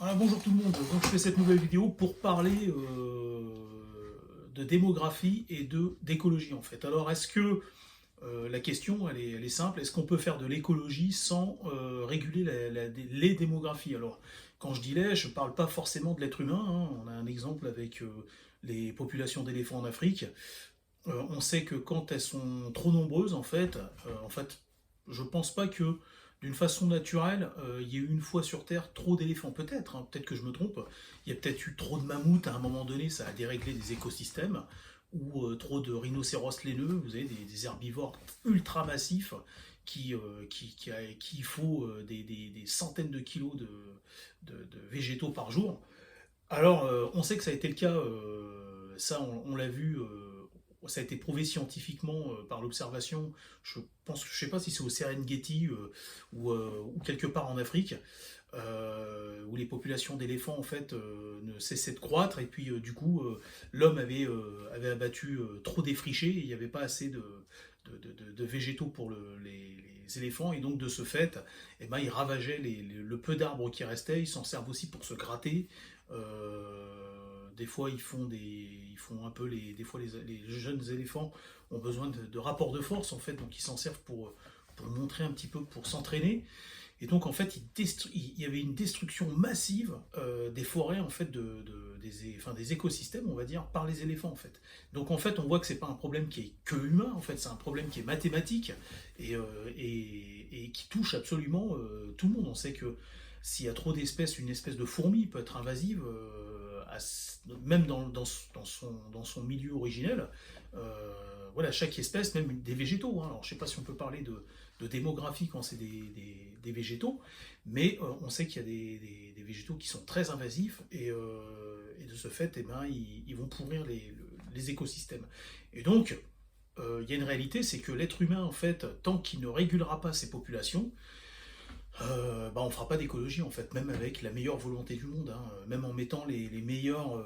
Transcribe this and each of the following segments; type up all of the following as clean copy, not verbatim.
Alors, bonjour tout le monde, donc je fais cette nouvelle vidéo pour parler de démographie et d'écologie en fait. Alors est-ce que la question elle est simple, est-ce qu'on peut faire de l'écologie sans réguler les démographies? Alors quand je dis les, je ne parle pas forcément de l'être humain, hein. On a un exemple avec les populations d'éléphants en Afrique. On sait que quand elles sont trop nombreuses en fait, je pense pas que d'une façon naturelle, il y ait eu une fois sur Terre trop d'éléphants. Peut-être, hein, peut-être que je me trompe. Il y a peut-être eu trop de mammouths à un moment donné, ça a déréglé des écosystèmes, ou trop de rhinocéros laineux, vous avez des herbivores ultra massifs qui faut des centaines de kilos de végétaux par jour. Alors, on sait que ça a été le cas, ça on l'a vu, ça a été prouvé scientifiquement par l'observation. Je sais pas si c'est au Serengeti ou quelque part en Afrique, où les populations d'éléphants en fait ne cessaient de croître et puis du coup l'homme avait abattu trop défriché et il n'y avait pas assez de végétaux pour les éléphants et donc de ce fait, eh ben, ils ravageaient le peu d'arbres qui restaient, ils s'en servent aussi pour se gratter. Des fois ils font un peu des fois les jeunes éléphants ont besoin de rapports de force en fait, donc ils s'en servent pour montrer un petit peu, pour s'entraîner. Et donc en fait il y avait une destruction massive des forêts en fait des écosystèmes on va dire par les éléphants en fait. Donc en fait on voit que c'est pas un problème qui est que humain en fait, c'est un problème qui est mathématique et qui touche absolument tout le monde. On sait que s'il y a trop d'espèces, une espèce de fourmi peut être invasive, même dans son milieu originel. Voilà, chaque espèce, même des végétaux, hein. Alors je ne sais pas si on peut parler de démographie quand c'est des végétaux, mais on sait qu'il y a des végétaux qui sont très invasifs et de ce fait, eh ben, ils vont pourrir les écosystèmes. Et donc, il y a une réalité, c'est que l'être humain, en fait, tant qu'il ne régulera pas ses populations, bah on fera pas d'écologie en fait, même avec la meilleure volonté du monde, hein. Même en mettant les meilleurs,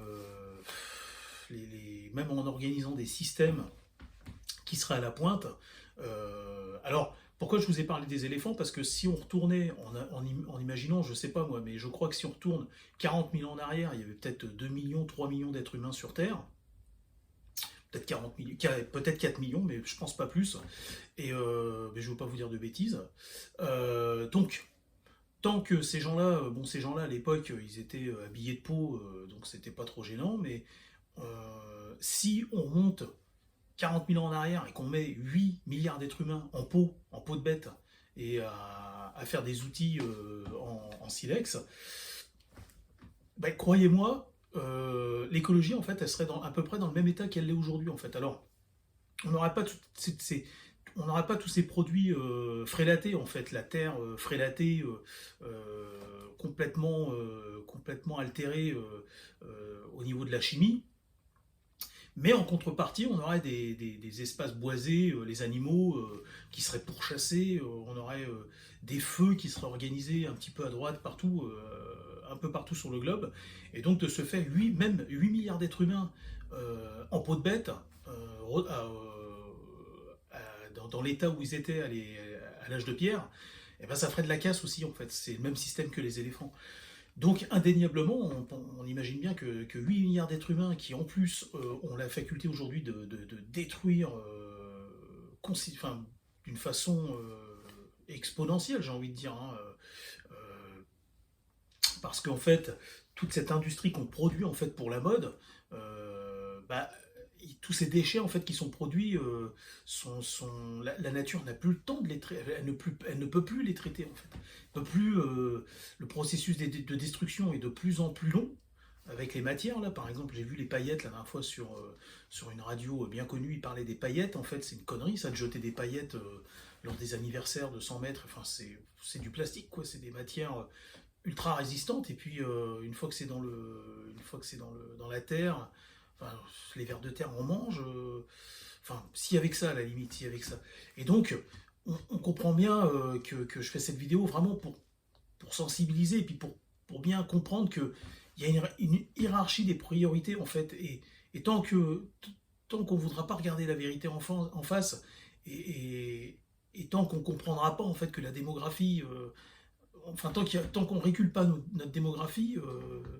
même en organisant des systèmes qui seraient à la pointe. Alors, pourquoi je vous ai parlé des éléphants? Parce que si on retournait en imaginant, je sais pas moi, mais je crois que si on retourne 40 000 ans en arrière, il y avait peut-être 2 millions, 3 millions d'êtres humains sur Terre. Peut-être 40 millions, peut-être 4 millions, mais je pense pas plus. Et mais je veux pas vous dire de bêtises. Donc, tant que ces gens-là, bon, ces gens-là à l'époque, ils étaient habillés de peau, donc c'était pas trop gênant, mais si on monte 40 000 ans en arrière et qu'on met 8 milliards d'êtres humains en peau de bête, et à faire des outils en silex, bah, croyez-moi, l'écologie, en fait, elle serait à peu près dans le même état qu'elle l'est aujourd'hui, en fait. Alors, on n'aurait pas on n'aura pas tous ces produits frélatés en fait, la terre frélatée, complètement altérée au niveau de la chimie, mais en contrepartie on aurait des espaces boisés, les animaux qui seraient pourchassés, on aurait des feux qui seraient organisés un petit peu à droite partout, un peu partout sur le globe, et donc de ce fait même 8 milliards d'êtres humains en peau de bête, dans l'état où ils étaient à l'âge de pierre, eh ben ça ferait de la casse aussi en fait. C'est le même système que les éléphants. Donc indéniablement, on imagine bien que 8 milliards d'êtres humains qui en plus ont la faculté aujourd'hui de détruire enfin, d'une façon exponentielle, j'ai envie de dire, hein, parce qu'en fait, toute cette industrie qu'on produit en fait pour la mode, bah, tous ces déchets en fait qui sont produits, la nature n'a plus le temps de les traiter, elle ne peut plus les traiter en fait. Ne peut plus, le processus de destruction est de plus en plus long. Avec les matières, là, par exemple, j'ai vu les paillettes la dernière fois sur une radio bien connue, ils parlaient des paillettes. En fait, c'est une connerie, ça, de jeter des paillettes lors des anniversaires de 100 mètres. Enfin, c'est du plastique, quoi. C'est des matières ultra résistantes. Et puis, une fois que c'est dans la terre, enfin, les vers de terre, on mange. Enfin, s'il y avait que ça, à la limite, s'il y avait que ça. Et donc, on comprend bien que je fais cette vidéo vraiment pour sensibiliser et puis pour bien comprendre que il y a une hiérarchie des priorités en fait, et tant qu'on ne voudra pas regarder la vérité en face, et, et tant qu'on ne comprendra pas en fait que la démographie, enfin, tant qu'on ne régule pas notre démographie,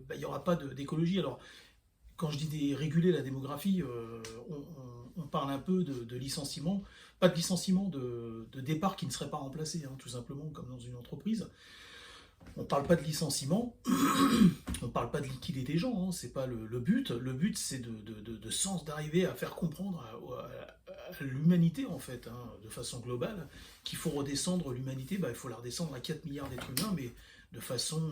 bah, il n'y aura pas d'écologie. Alors, quand je dis réguler la démographie, on parle un peu de licenciement, pas de licenciement, de départ qui ne serait pas remplacé, hein, tout simplement, comme dans une entreprise. On ne parle pas de licenciement, on ne parle pas de liquider des gens, hein, c'est pas le but. Le but, c'est de sens d'arriver à faire comprendre à l'humanité, en fait, hein, de façon globale, qu'il faut redescendre l'humanité, bah, il faut la redescendre à 4 milliards d'êtres humains, mais de façon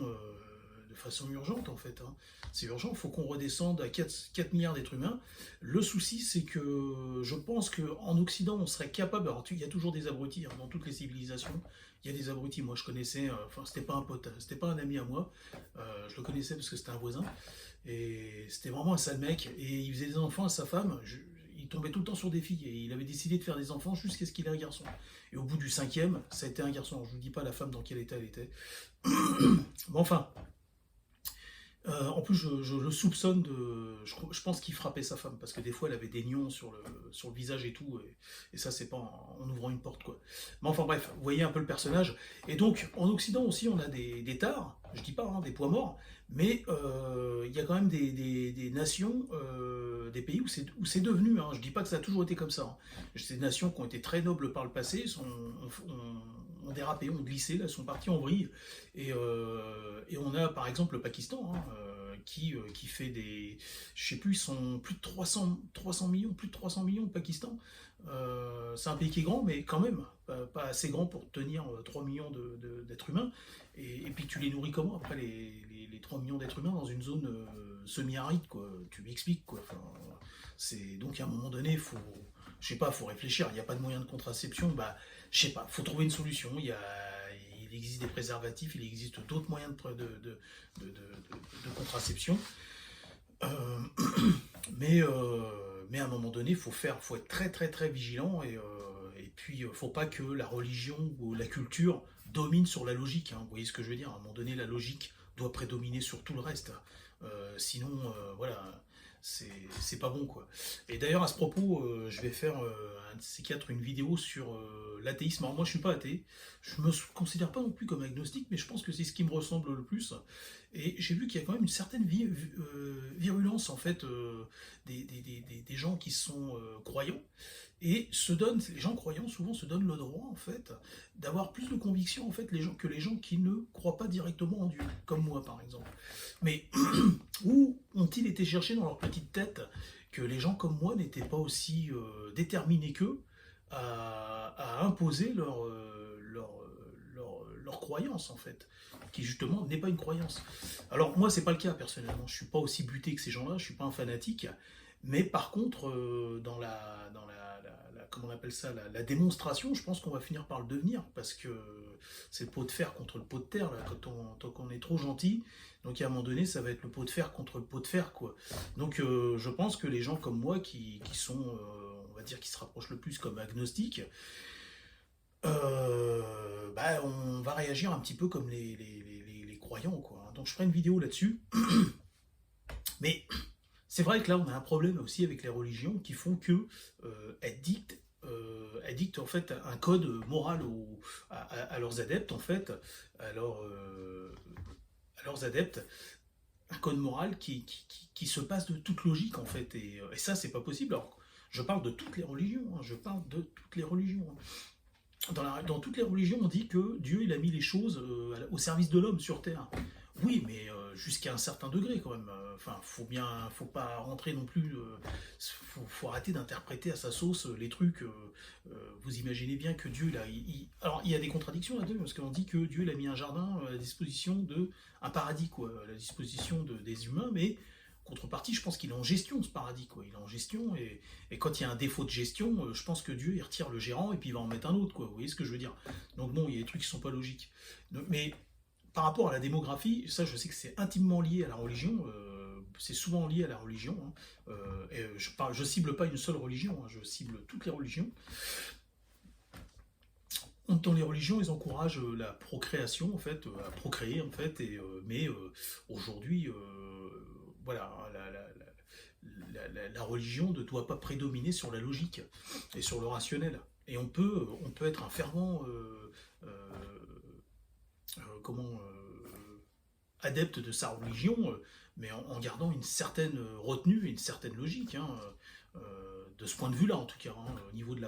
urgente, en fait. Hein. C'est urgent, il faut qu'on redescende à 4 milliards d'êtres humains. Le souci, c'est que je pense qu'en Occident, on serait capable, alors il y a toujours des abrutis, hein, dans toutes les civilisations, il y a des abrutis. Moi, je connaissais, enfin, c'était pas un pote, c'était pas un ami à moi, je le connaissais parce que c'était un voisin, et c'était vraiment un sale mec, et il faisait des enfants à sa femme, il tombait tout le temps sur des filles, et il avait décidé de faire des enfants jusqu'à ce qu'il ait un garçon. Et au bout du cinquième, ça a été un garçon. Je vous dis pas la femme dans quel état elle était. Bon, enfin, en plus, je le soupçonne de. Je pense qu'il frappait sa femme, parce que des fois, elle avait des nions sur le visage et tout, et ça, c'est pas en ouvrant une porte, quoi. Mais enfin, bref, vous voyez un peu le personnage. Et donc, en Occident aussi, on a des tares, je dis pas, hein, des poids morts, mais il y a quand même des nations, des pays où c'est devenu, hein, je dis pas que ça a toujours été comme ça, hein. Ces nations qui ont été très nobles par le passé ont dérapé, ont glissé, là, sont partis en vrille. Et on a par exemple le Pakistan, hein, qui fait des. Je sais plus, ils sont plus de 300 millions, plus de 300 millions au Pakistan. C'est un pays qui est grand, mais quand même, pas assez grand pour tenir 3 millions d'êtres humains. Et puis tu les nourris comment après les 3 millions d'êtres humains dans une zone semi-aride, quoi. Tu m'expliques, quoi. Enfin, donc à un moment donné, je sais pas, faut réfléchir. Il n'y a pas de moyen de contraception, bah, je sais pas, faut trouver une solution. Il existe des préservatifs, il existe d'autres moyens de contraception. Euh, mais à un moment donné, faut être très très très vigilant, et puis faut pas que la religion ou la culture domine sur la logique, hein. Vous voyez ce que je veux dire? À un moment donné, la logique doit prédominer sur tout le reste. Sinon, voilà, c'est pas bon, quoi. Et d'ailleurs, à ce propos, je vais faire un de ces quatre une vidéo sur l'athéisme. Alors moi, je suis pas athée, je me considère pas non plus comme agnostique, mais je pense que c'est ce qui me ressemble le plus. Et j'ai vu qu'il y a quand même une certaine virulence, en fait, des gens qui sont croyants, et les gens croyants souvent se donnent le droit, en fait, d'avoir plus de conviction, en fait, que les gens qui ne croient pas directement en Dieu, comme moi par exemple. Mais où ont-ils été chercher dans leur petite tête que les gens comme moi n'étaient pas aussi déterminés qu'eux à imposer leur croyance, en fait, qui justement n'est pas une croyance. Alors moi, c'est pas le cas personnellement, je suis pas aussi buté que ces gens-là, je suis pas un fanatique, mais par contre, comment on appelle ça, la démonstration, je pense qu'on va finir par le devenir, parce que c'est le pot de fer contre le pot de terre, là, tant qu'on est trop gentil. Donc à un moment donné, ça va être le pot de fer contre le pot de fer, quoi. Donc je pense que les gens comme moi, qui sont, on va dire, qui se rapprochent le plus comme agnostiques, bah, on va réagir un petit peu comme les croyants, quoi. Donc je ferai une vidéo là-dessus. Mais c'est vrai que là, on a un problème aussi avec les religions qui font que elles dictent en fait un code moral à leurs adeptes, en fait, à, leur, à leurs adeptes, un code moral qui se passe de toute logique, en fait. Et ça, c'est pas possible. Alors, je parle de toutes les religions, hein, je parle de toutes les religions, hein. Dans toutes les religions, on dit que Dieu, il a mis les choses au service de l'homme sur Terre. Oui, mais jusqu'à un certain degré quand même. Enfin, faut pas rentrer non plus. Faut arrêter d'interpréter à sa sauce les trucs. Vous imaginez bien que Dieu, là, alors il y a des contradictions là-dedans, parce qu'on dit que Dieu, il a mis un jardin à la disposition un paradis, quoi, à la disposition des humains, mais contrepartie, je pense qu'il est en gestion, ce paradis, quoi. Il est en gestion, et quand il y a un défaut de gestion, je pense que Dieu, il retire le gérant et puis il va en mettre un autre, quoi. Vous voyez ce que je veux dire? Donc bon, il y a des trucs qui sont pas logiques. Mais par rapport à la démographie, ça, je sais que c'est intimement lié à la religion. C'est souvent lié à la religion, hein. Et je cible pas une seule religion, hein, je cible toutes les religions. Dans les religions, ils encouragent la procréation, en fait, à procréer, en fait, mais aujourd'hui, voilà, la religion ne doit pas prédominer sur la logique et sur le rationnel. Et on peut être un fervent adepte de sa religion, mais en gardant une certaine retenue et une certaine logique, hein, de ce point de vue-là, en tout cas, hein, au niveau de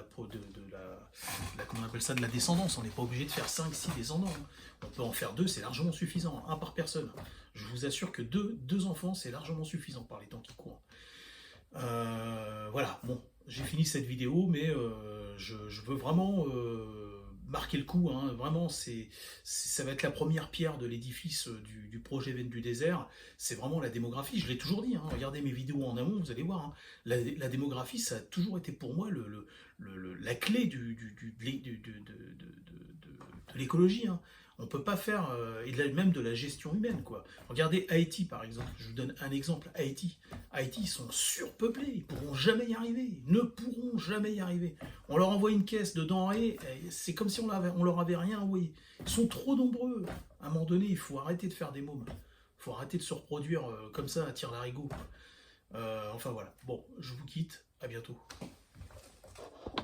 comment on appelle ça, de la descendance. On n'est pas obligé de faire 5, 6 descendants. Hein. On peut en faire 2, c'est largement suffisant, un par personne. Je vous assure que deux enfants, c'est largement suffisant par les temps qui courent. Voilà, bon, j'ai fini cette vidéo, mais je veux vraiment marquer le coup, hein. Vraiment, ça va être la première pierre de l'édifice du projet Veine du désert. C'est vraiment la démographie, je l'ai toujours dit, hein. Regardez mes vidéos en amont, vous allez voir, hein. La démographie, ça a toujours été pour moi la clé de l'écologie, hein. On ne peut pas faire, et même de la gestion humaine, quoi. Regardez Haïti, par exemple. Je vous donne un exemple. Haïti, ils sont surpeuplés. Ils ne pourront jamais y arriver. Ils ne pourront jamais y arriver. On leur envoie une caisse de denrées. C'est comme si on leur avait rien envoyé. Ils sont trop nombreux. À un moment donné, il faut arrêter de faire des mômes. Il faut arrêter de se reproduire comme ça à tire-larigot. Enfin voilà. Bon, je vous quitte. À bientôt.